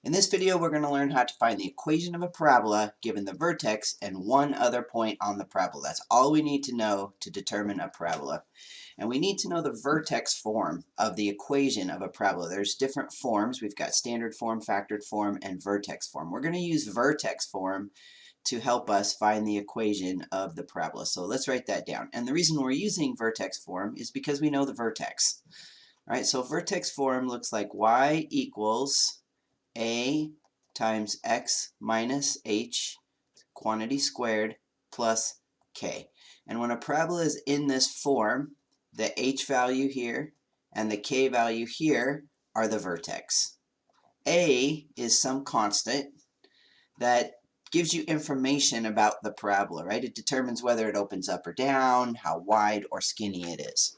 In this video, we're going to learn how to find the equation of a parabola given the vertex and one other point on the parabola. That's all we need to know to determine a parabola. And we need to know the vertex form of the equation of a parabola. There's different forms. We've got standard form, factored form, and vertex form. We're going to use vertex form to help us find the equation of the parabola. So let's write that down. And the reason we're using vertex form is because we know the vertex. All right, so vertex form looks like y equals a times x minus h, quantity squared, plus k. And when a parabola is in this form, the h value here and the k value here are the vertex. A is some constant that gives you information about the parabola, right? It determines whether it opens up or down, how wide or skinny it is.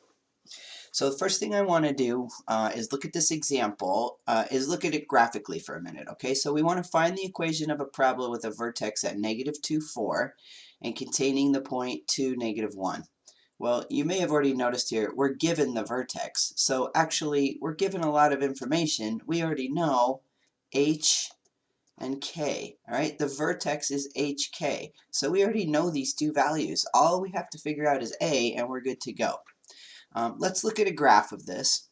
So the first thing I want to do is look at this example, look at it graphically for a minute, okay? So we want to find the equation of a parabola with a vertex at -2, 4 and containing the point 2, -1. Well, you may have already noticed here, we're given the vertex. So actually, we're given a lot of information. We already know h and k, all right? The vertex is hk. So we already know these two values. All we have to figure out is a, and we're good to go. Let's look at a graph of this.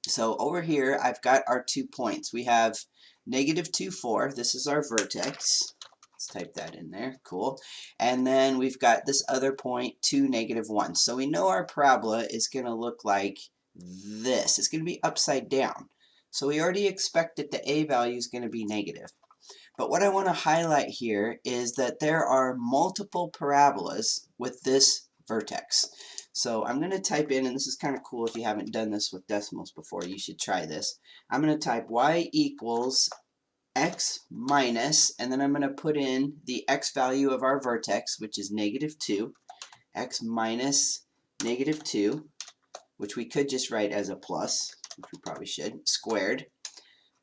So over here, I've got our 2 points. We have -2, 4. This is our vertex. Let's type that in there. Cool. And then we've got this other point, 2, -1. So we know our parabola is going to look like this. It's going to be upside down. So we already expect that the a value is going to be negative. But what I want to highlight here is that there are multiple parabolas with this vertex. So I'm going to type in, and this is kind of cool if you haven't done this with decimals before, you should try this. I'm going to type y equals x minus, and then I'm going to put in the x value of our vertex, which is -2, x minus -2, which we could just write as a plus, which we probably should, squared,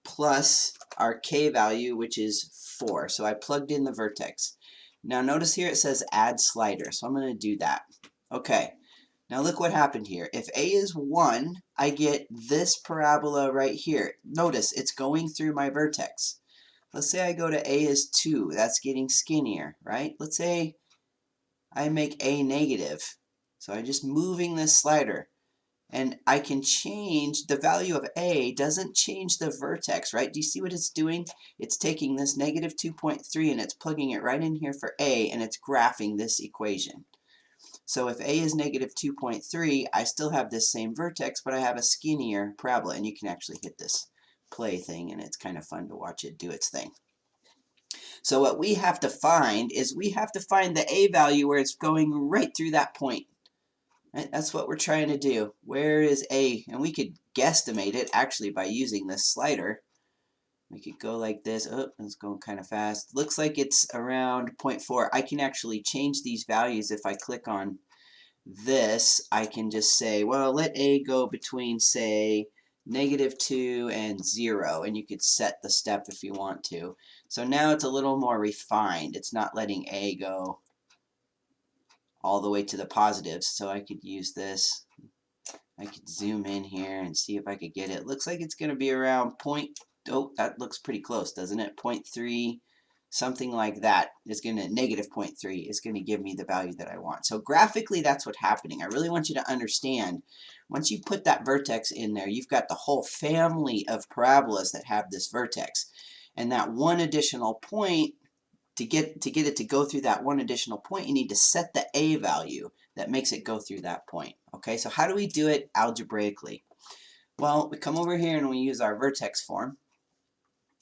plus our k value, which is 4. So I plugged in the vertex. Now notice here it says add slider, so I'm going to do that. Okay. Now look what happened here. If a is 1, I get this parabola right here. Notice it's going through my vertex. Let's say I go to a is 2. That's getting skinnier, right? Let's say I make a negative. So I'm just moving this slider. And I can change the value of a, doesn't change the vertex, right? Do you see what it's doing? It's taking this -2.3 and it's plugging it right in here for a, and it's graphing this equation. So if a is -2.3, I still have this same vertex, but I have a skinnier parabola. And you can actually hit this play thing, and it's kind of fun to watch it do its thing. So what we have to find is we have to find the a value where it's going right through that point. Right? That's what we're trying to do. Where is a? And we could guesstimate it actually by using this slider. We could go like this. Oh, it's going kind of fast. Looks like it's around 0.4. I can actually change these values if I click on this. I can just say, well, let a go between, say, -2 and 0, and you could set the step if you want to. So now it's a little more refined. It's not letting a go all the way to the positives. So I could use this. I could zoom in here and see if I could get it. Looks like it's going to be around oh, that looks pretty close, doesn't it? 0.3, something like that is going to, -0.3 is going to give me the value that I want. So graphically, that's what's happening. I really want you to understand, once you put that vertex in there, you've got the whole family of parabolas that have this vertex. And that one additional point, to get it to go through that one additional point, you need to set the a value that makes it go through that point. Okay, so how do we do it algebraically? Well, we come over here and we use our vertex form.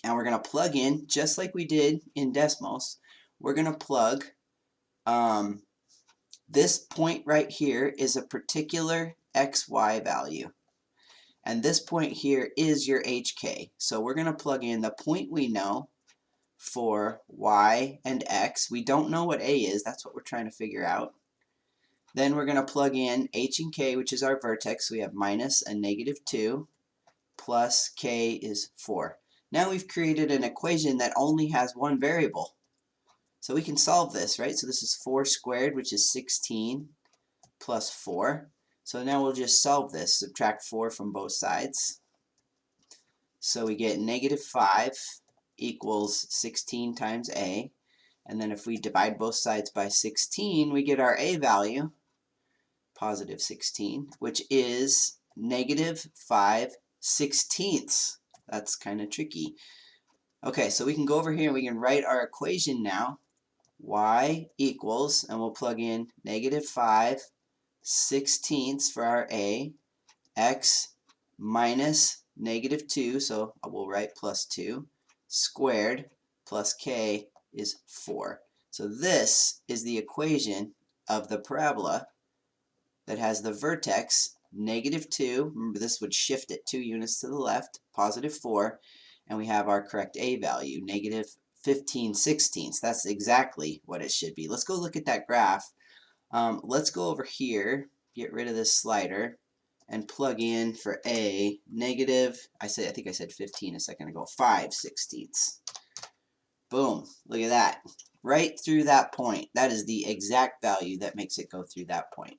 And we're going to plug in, just like we did in decimals, we're going to plug this point right here is a particular xy value. And this point here is your hk. So we're going to plug in the point we know for y and x. We don't know what a is. That's what we're trying to figure out. Then we're going to plug in h and k, which is our vertex. So we have minus a -2 plus k is 4. Now we've created an equation that only has one variable. So we can solve this, right? So this is 4 squared, which is 16, plus 4. So now we'll just solve this. Subtract 4 from both sides. So we get -5 equals 16 times a. And then if we divide both sides by 16, we get our a value, positive 16, which is -5/16. That's kind of tricky. Okay, so we can go over here and we can write our equation now. Y equals, and we'll plug in -5/16 for our a, x minus -2, so we'll write +2, squared plus k is 4. So this is the equation of the parabola that has the vertex -2. Remember, this would shift it 2 units to the left, +4, and we have our correct a value, -15/16. That's exactly what it should be. Let's go look at that graph. Let's go over here, get rid of this slider, and plug in for a I think I said 15 a second ago, 5/16. Boom, look at that. Right through that point. That is the exact value that makes it go through that point.